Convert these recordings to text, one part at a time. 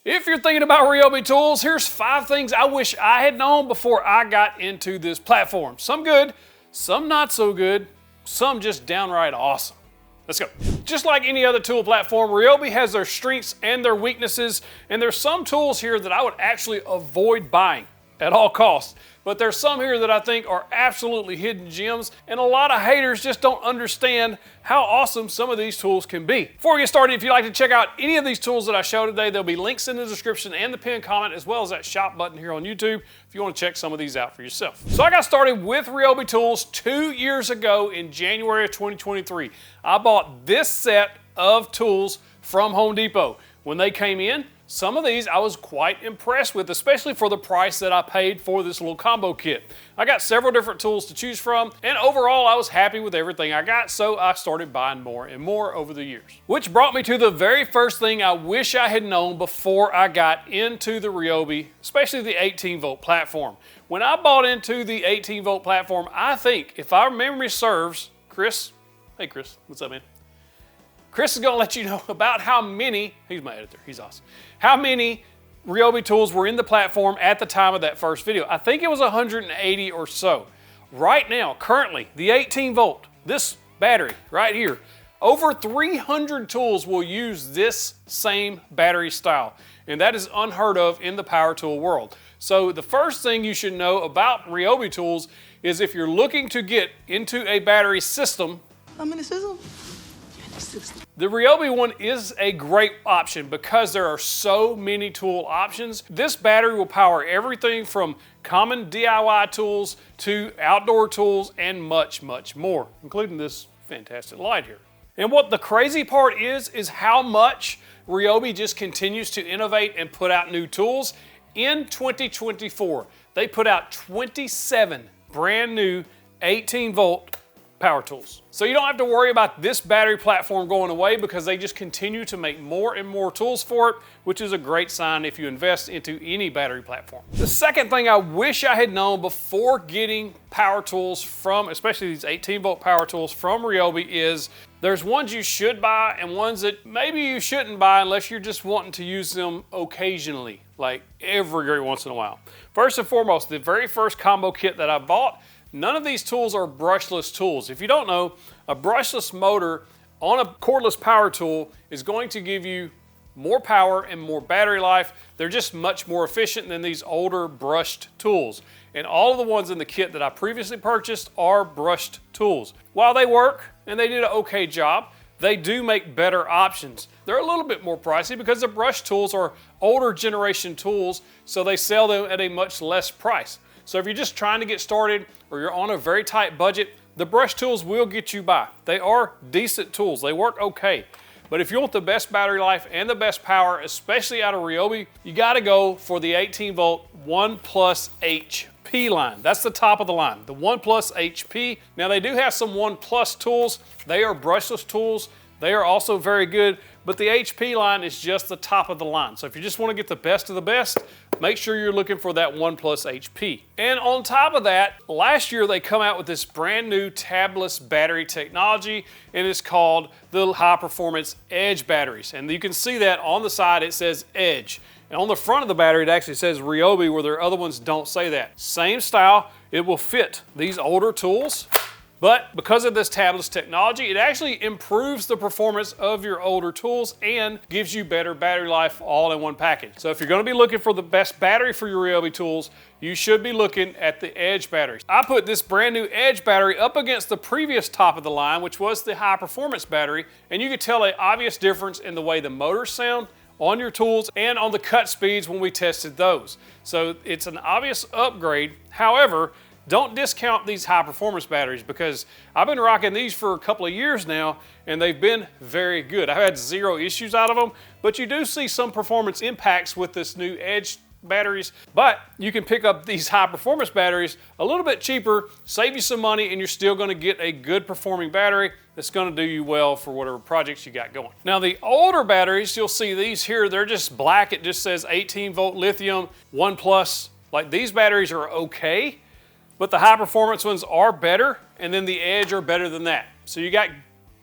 If you're thinking about RYOBI tools, here's 5 things I wish I had known before I got into this platform. Some good, some not so good, some just downright awesome. Let's go. Just like any other tool platform, RYOBI has their strengths and their weaknesses, and there's some tools here that I would actually avoid buying at all costs. But there's some here that I think are absolutely hidden gems, and a lot of haters just don't understand how awesome some of these tools can be. Before we get started, if you'd like to check out any of these tools that I show today, there'll be links in the description and the pinned comment, as well as that shop button here on YouTube if you want to check some of these out for yourself. So I got started with RYOBI tools 2 years ago in January of 2023. I bought this set of tools from Home Depot. When they came in, some of these I was quite impressed with, especially for the price that I paid for this little combo kit. I got several different tools to choose from, and overall I was happy with everything I got, so I started buying more and more over the years. Which brought me to the very first thing I wish I had known before I got into the RYOBI, especially the 18-volt platform. When I bought into the 18-volt platform, I think, if our memory serves, Chris, hey Chris, what's up man? Chris is going to let you know about how many, he's my editor, he's awesome, how many RYOBI tools were in the platform at the time of that first video. I think it was 180 or so. Right now, currently, the 18 volt, this battery right here, over 300 tools will use this same battery style, and that is unheard of in the power tool world. So the first thing you should know about RYOBI tools is if you're looking to get into a battery system, the RYOBI one is a great option because there are so many tool options. This battery will power everything from common DIY tools to outdoor tools and much, much more, including this fantastic light here. And what the crazy part is how much RYOBI just continues to innovate and put out new tools. In 2024, they put out 27 brand new 18 volt power tools. So you don't have to worry about this battery platform going away because they just continue to make more and more tools for it, which is a great sign if you invest into any battery platform. The second thing I wish I had known before getting power tools from, especially these 18 volt power tools from RYOBI, is there's ones you should buy and ones that maybe you shouldn't buy unless you're just wanting to use them occasionally, like every once in a while. First and foremost, the very first combo kit that I bought, none of these tools are brushless tools. If you don't know, a brushless motor on a cordless power tool is going to give you more power and more battery life. They're just much more efficient than these older brushed tools. And all of the ones in the kit that I previously purchased are brushed tools. While they work and they did an okay job, they do make better options. They're a little bit more pricey because the brush tools are older generation tools, so they sell them at a much less price. So if you're just trying to get started or you're on a very tight budget, the brush tools will get you by. They are decent tools. They work okay. But if you want the best battery life and the best power, especially out of RYOBI, you got to go for the 18 volt 1+ HP line. That's the top of the line, the 1+ HP. Now they do have some 1+ tools. They are brushless tools. They are also very good, but the HP line is just the top of the line. So if you just want to get the best of the best, make sure you're looking for that 1+ HP. And on top of that, last year they come out with this brand new tabless battery technology, and it's called the High Performance Edge batteries. And you can see that on the side it says Edge. And on the front of the battery it actually says RYOBI, where their other ones don't say that. Same style, it will fit these older tools. But because of this tabless technology, it actually improves the performance of your older tools and gives you better battery life all in one package. So if you're going to be looking for the best battery for your RYOBI tools, you should be looking at the Edge batteries. I put this brand new Edge battery up against the previous top of the line, which was the high performance battery, and you could tell an obvious difference in the way the motors sound on your tools and on the cut speeds when we tested those. So it's an obvious upgrade. However, don't discount these high performance batteries because I've been rocking these for a couple of years now and they've been very good. I've had 0 issues out of them, but you do see some performance impacts with this new Edge batteries, but you can pick up these high performance batteries a little bit cheaper, save you some money, and you're still going to get a good performing battery that's going to do you well for whatever projects you got going. Now the older batteries, you'll see these here, they're just black. It just says 18 volt lithium 1+. Like these batteries are okay, but the high performance ones are better, and then the Edge are better than that. So you got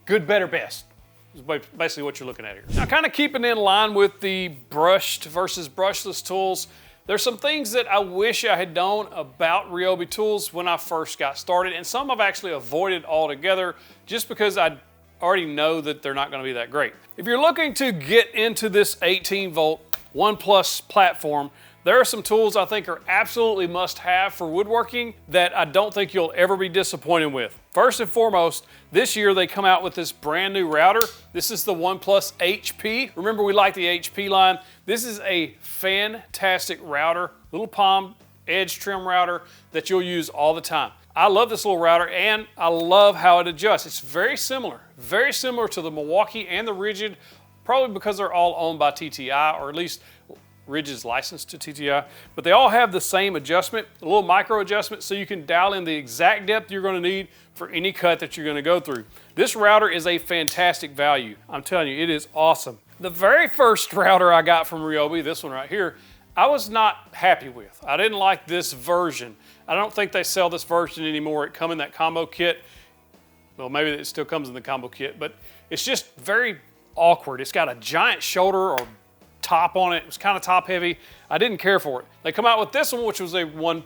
good, better, best. is basically what you're looking at here. Now, kind of keeping in line with the brushed versus brushless tools, there's some things that I wish I had known about RYOBI tools when I first got started, and some I've actually avoided altogether just because I already know that they're not going to be that great. If you're looking to get into this 18-volt ONE+ platform, there are some tools I think are absolutely must-have for woodworking that I don't think you'll ever be disappointed with. First and foremost, this year they come out with this brand new router. This is the ONE+ HP. Remember, we like the HP line. This is a fantastic router, little palm edge trim router that you'll use all the time. I love this little router, and I love how it adjusts. It's very similar to the Milwaukee and the Rigid, probably because they're all owned by TTI, or at least Rigid's licensed to TTI, but they all have the same adjustment, a little micro adjustment, so you can dial in the exact depth you're going to need for any cut that you're going to go through. This router is a fantastic value. I'm telling you, it is awesome. The very first router I got from RYOBI, this one right here, I was not happy with. I didn't like this version. I don't think they sell this version anymore. It comes in that combo kit. Well, maybe it still comes in the combo kit, but it's just very awkward. It's got a giant shoulder or top on it. It was kind of top heavy. I didn't care for it. They come out with this one, which was a ONE+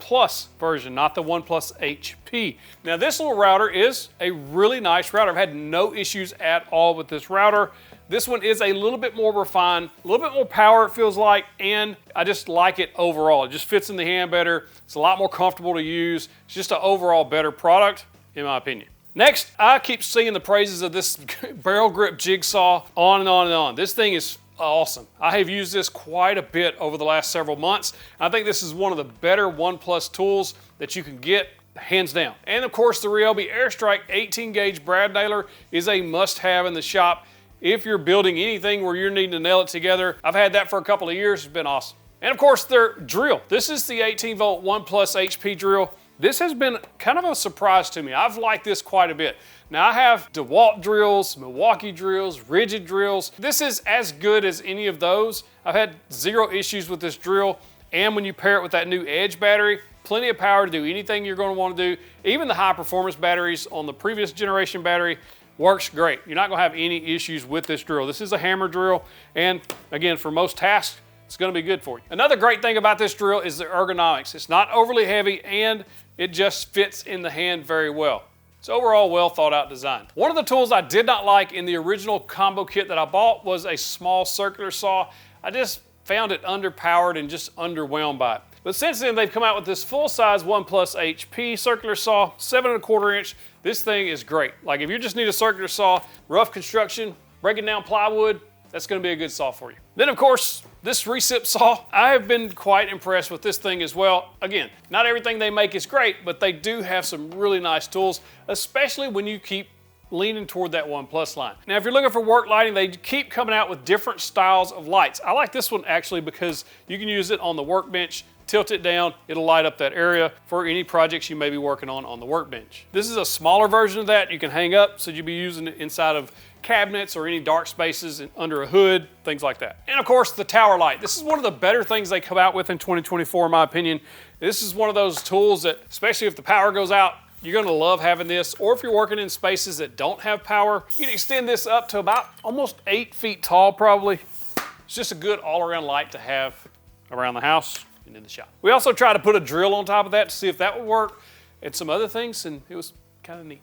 version, not the ONE+ HP. Now, this little router is a really nice router. I've had no issues at all with this router. This one is a little bit more refined, a little bit more power it feels like, and I just like it overall. It just fits in the hand better. It's a lot more comfortable to use. It's just an overall better product, in my opinion. Next, I keep singing the praises of this barrel grip jigsaw on and on and on. This thing is awesome. I have used this quite a bit over the last several months. I think this is one of the better ONE+ tools that you can get, hands down. And of course, the RYOBI Airstrike 18 gauge brad nailer is a must-have in the shop if you're building anything where you're needing to nail it together. I've had that for a couple of years. It's been awesome. And of course, their drill. This is the 18-volt ONE+ HP drill. This has been kind of a surprise to me. I've liked this quite a bit. Now, I have DeWalt drills, Milwaukee drills, Rigid drills. This is as good as any of those. I've had zero issues with this drill, and when you pair it with that new Edge battery, plenty of power to do anything you're going to want to do. Even the high-performance batteries on the previous generation battery works great. You're not going to have any issues with this drill. This is a hammer drill, and again, for most tasks, it's going to be good for you. Another great thing about this drill is the ergonomics. It's not overly heavy, and it just fits in the hand very well. It's overall well thought out design. One of the tools I did not like in the original combo kit that I bought was a small circular saw. I just found it underpowered and just underwhelmed by it. But since then, they've come out with this full-size ONE+ HP circular saw, 7¼ inch. This thing is great. Like, if you just need a circular saw, rough construction, breaking down plywood, that's going to be a good saw for you. Then, of course, this recip saw, I have been quite impressed with this thing as well. Again, not everything they make is great, but they do have some really nice tools, especially when you keep leaning toward that ONE+ line. Now, if you're looking for work lighting, they keep coming out with different styles of lights. I like this one actually because you can use it on the workbench, tilt it down, it'll light up that area for any projects you may be working on the workbench. This is a smaller version of that. You can hang up, so you'll be using it inside of cabinets or any dark spaces under a hood, things like that. And of course, the tower light. This is one of the better things they come out with in 2024, in my opinion. This is one of those tools that, especially if the power goes out, you're going to love having this. Or if you're working in spaces that don't have power, you can extend this up to about almost 8 feet tall, probably. It's just a good all-around light to have around the house and in the shop. We also tried to put a drill on top of that to see if that would work, and some other things, and it was kind of neat.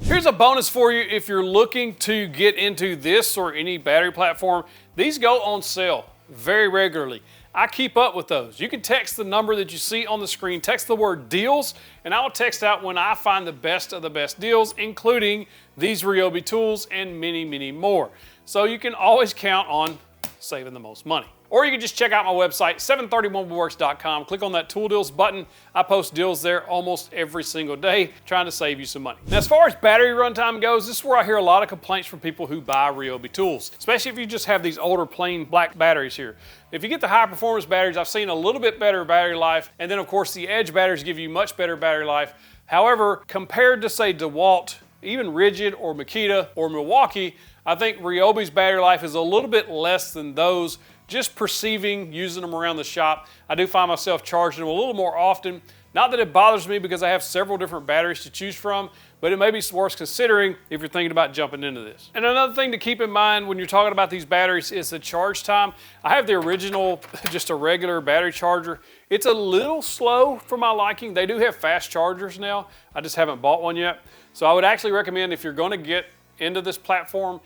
Here's a bonus for you if you're looking to get into this or any battery platform. These go on sale very regularly. I keep up with those. You can text the number that you see on the screen, text the word deals, and I will text out when I find the best of the best deals, including these RYOBI tools and many, many more. So you can always count on saving the most money. Or you can just check out my website, 731woodworks.com. Click on that Tool Deals button. I post deals there almost every single day, trying to save you some money. Now, as far as battery runtime goes, this is where I hear a lot of complaints from people who buy RYOBI tools, especially if you just have these older plain black batteries here. If you get the high performance batteries, I've seen a little bit better battery life, and then of course the Edge batteries give you much better battery life. However, compared to say DeWalt, even Rigid or Makita or Milwaukee, I think RYOBI's battery life is a little bit less than those. Just perceiving, using them around the shop, I do find myself charging them a little more often Not that it bothers me because I have several different batteries to choose from, but it may be worth considering if you're thinking about jumping into this. And another thing to keep in mind when you're talking about these batteries is the charge time. I have the original, just a regular battery charger. It's a little slow for my liking. They do have fast chargers now. I just haven't bought one yet. So I would actually recommend, if you're going to get into this platform,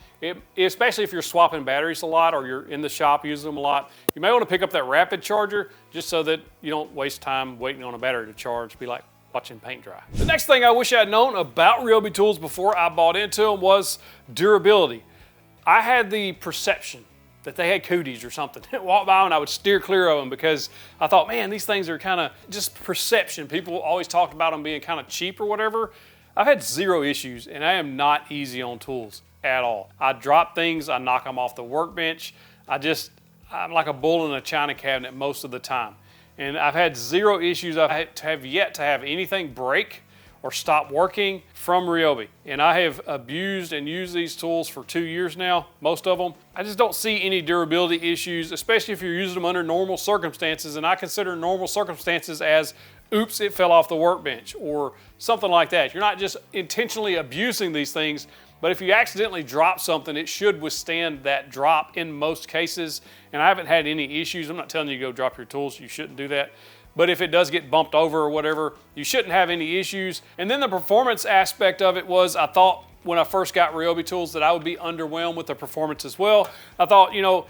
especially if you're swapping batteries a lot or you're in the shop using them a lot, you may want to pick up that rapid charger just so that you don't waste time waiting on a battery to charge. Be like watching paint dry. The next thing I wish I'd known about RYOBI tools before I bought into them was durability. I had the perception that they had cooties or something. Walk by and I would steer clear of them because I thought, man, these things are kind of just perception. People always talked about them being kind of cheap or whatever. I've had zero issues, and I am not easy on tools at all. I drop things, I knock them off the workbench. I'm like a bull in a china cabinet most of the time. And I've had zero issues. I have yet to have anything break or stop working from RYOBI. And I have abused and used these tools for 2 years now, most of them. I just don't see any durability issues, especially if you're using them under normal circumstances. And I consider normal circumstances as, oops, it fell off the workbench or something like that. You're not just intentionally abusing these things, but if you accidentally drop something, it should withstand that drop in most cases. And I haven't had any issues. I'm not telling you to go drop your tools. You shouldn't do that. But if it does get bumped over or whatever, you shouldn't have any issues. And then the performance aspect of it was, I thought when I first got RYOBI tools that I would be underwhelmed with the performance as well. I thought, you know,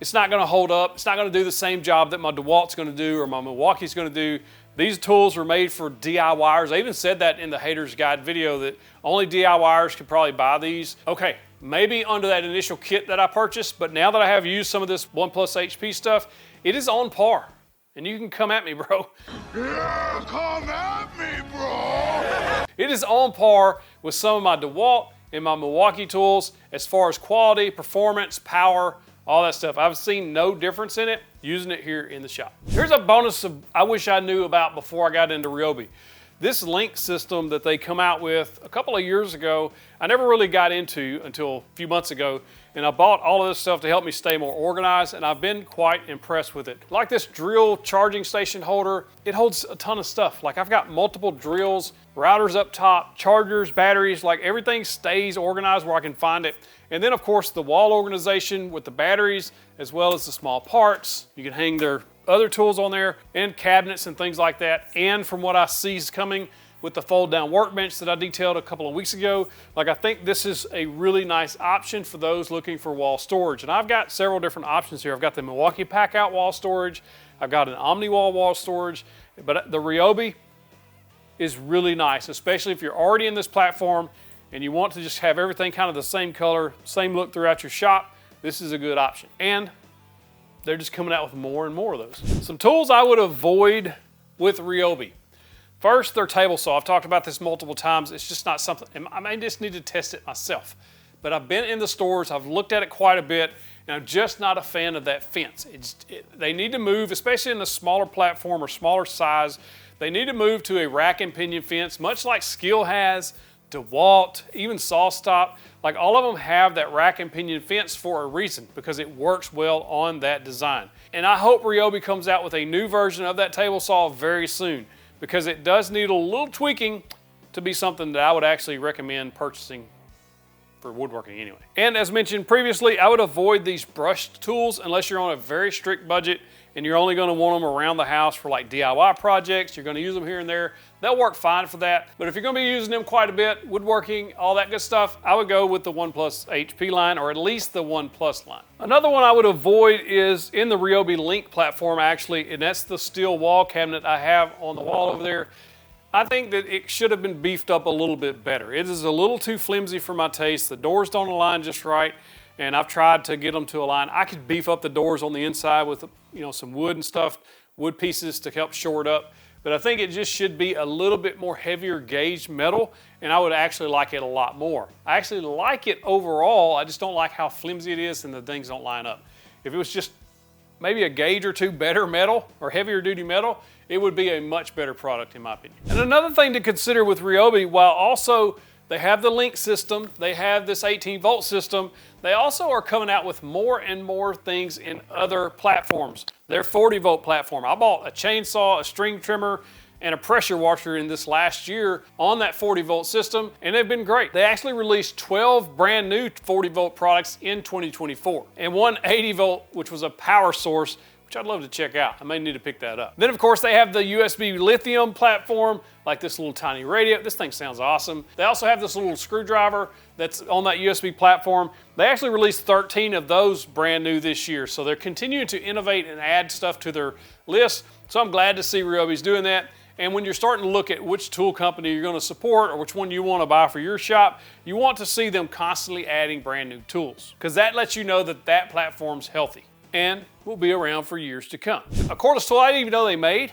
it's not going to hold up. It's not going to do the same job that my DeWalt's going to do or my Milwaukee's going to do. These tools were made for DIYers. I even said that in the Hater's Guide video that only DIYers could probably buy these. Okay, maybe under that initial kit that I purchased, but now that I have used some of this OnePlus HP stuff, it is on par. And you can come at me, bro. Yeah, come at me, bro. It is on par with some of my DeWalt and my Milwaukee tools as far as quality, performance, power, all that stuff. I've seen no difference in it using it here in the shop. Here's a bonus I wish I knew about before I got into RYOBI. This link system that they come out with a couple of years ago, I never really got into until a few months ago, and I bought all of this stuff to help me stay more organized, and I've been quite impressed with it. Like this drill charging station holder, it holds a ton of stuff. Like I've got multiple drills, routers up top, chargers, batteries, like everything stays organized where I can find it. And then of course the wall organization with the batteries as well as the small parts. You can hang their other tools on there and cabinets and things like that. And from what I see is coming with the fold down workbench that I detailed a couple of weeks ago, like I think this is a really nice option for those looking for wall storage. And I've got several different options here. I've got the Milwaukee Pack Out wall storage. I've got an Omni-Wall wall storage, but the RYOBI is really nice, especially if you're already in this platform and you want to just have everything kind of the same color, same look throughout your shop. This is a good option. And they're just coming out with more and more of those. Some tools I would avoid with RYOBI. First, their table saw. I've talked about this multiple times. It's just not something, I may just need to test it myself. But I've been in the stores, I've looked at it quite a bit, and I'm just not a fan of that fence. They need to move, especially in the smaller platform or smaller size, they need to move to a rack and pinion fence, much like Skill has, DeWalt, even SawStop. Like all of them have that rack and pinion fence for a reason, because it works well on that design. And I hope RYOBI comes out with a new version of that table saw very soon, because it does need a little tweaking to be something that I would actually recommend purchasing for woodworking anyway. And as mentioned previously, I would avoid these brushed tools unless you're on a very strict budget and you're only going to want them around the house for like DIY projects. You're going to use them here and there. They'll work fine for that. But if you're going to be using them quite a bit, woodworking, all that good stuff, I would go with the OnePlus HP line, or at least the OnePlus line. Another one I would avoid is in the RYOBI Link platform actually, and that's the steel wall cabinet I have on the wall over there. I think that it should have been beefed up a little bit better. It is a little too flimsy for my taste. The doors don't align just right, and I've tried to get them to align. I could beef up the doors on the inside with, you know, some wood and stuff, wood pieces to help shore it up. But I think it just should be a little bit more heavier gauge metal, and I would actually like it a lot more. I actually like it overall. I just don't like how flimsy it is and the things don't line up. If it was just maybe a gauge or two better metal or heavier duty metal, it would be a much better product in my opinion. And another thing to consider with RYOBI, while also they have the Link system, they have this 18-volt system, they also are coming out with more and more things in other platforms. Their 40-volt platform. I bought a chainsaw, a string trimmer, and a pressure washer in this last year on that 40 volt system, and they've been great. They actually released 12 brand new 40 volt products in 2024, and one 80 volt, which was a power source, which I'd love to check out. I may need to pick that up. Then of course they have the USB Lithium platform, like this little tiny radio. This thing sounds awesome. They also have this little screwdriver that's on that USB platform. They actually released 13 of those brand new this year, so they're continuing to innovate and add stuff to their list. So I'm glad to see RYOBI's doing that. And when you're starting to look at which tool company you're going to support or which one you want to buy for your shop, you want to see them constantly adding brand new tools, because that lets you know that that platform's healthy and will be around for years to come. A cordless tool I didn't even know they made.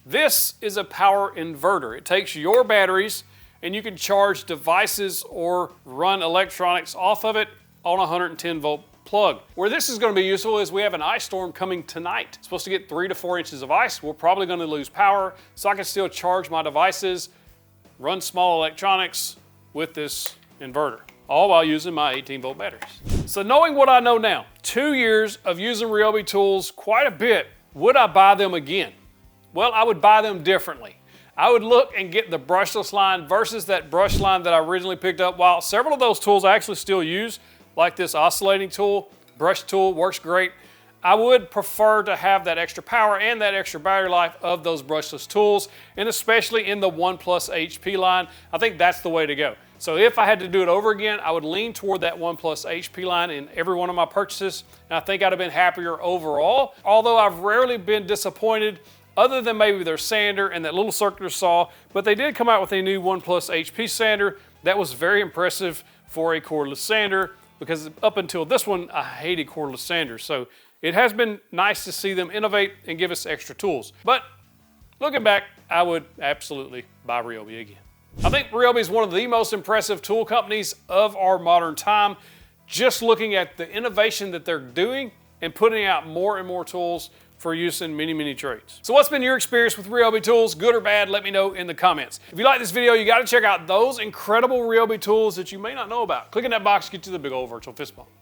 This is a power inverter. It takes your batteries and you can charge devices or run electronics off of it on a 110 volt plug. Where this is going to be useful is we have an ice storm coming tonight. It's supposed to get 3 to 4 inches of ice. We're probably going to lose power, so I can still charge my devices, run small electronics with this inverter, all while using my 18 volt batteries. So knowing what I know now, 2 years of using RYOBI tools quite a bit, would I buy them again? Well, I would buy them differently. I would look and get the brushless line versus that brush line that I originally picked up. While several of those tools I actually still use, like this oscillating tool, brush tool, works great, I would prefer to have that extra power and that extra battery life of those brushless tools, and especially in the 1+ HP line. I think that's the way to go. So if I had to do it over again, I would lean toward that 1+ HP line in every one of my purchases, and I think I'd have been happier overall. Although I've rarely been disappointed, other than maybe their sander and that little circular saw, but they did come out with a new 1+ HP sander that was very impressive for a cordless sander, because up until this one, I hated cordless sanders. So it has been nice to see them innovate and give us extra tools. But looking back, I would absolutely buy RYOBI again. I think RYOBI is one of the most impressive tool companies of our modern time. Just looking at the innovation that they're doing and putting out more and more tools for use in many, many trades. So what's been your experience with RYOBI tools, good or bad? Let me know in the comments. If you like this video, you gotta check out those incredible RYOBI tools that you may not know about. Click in that box, get you the big old virtual fist bump.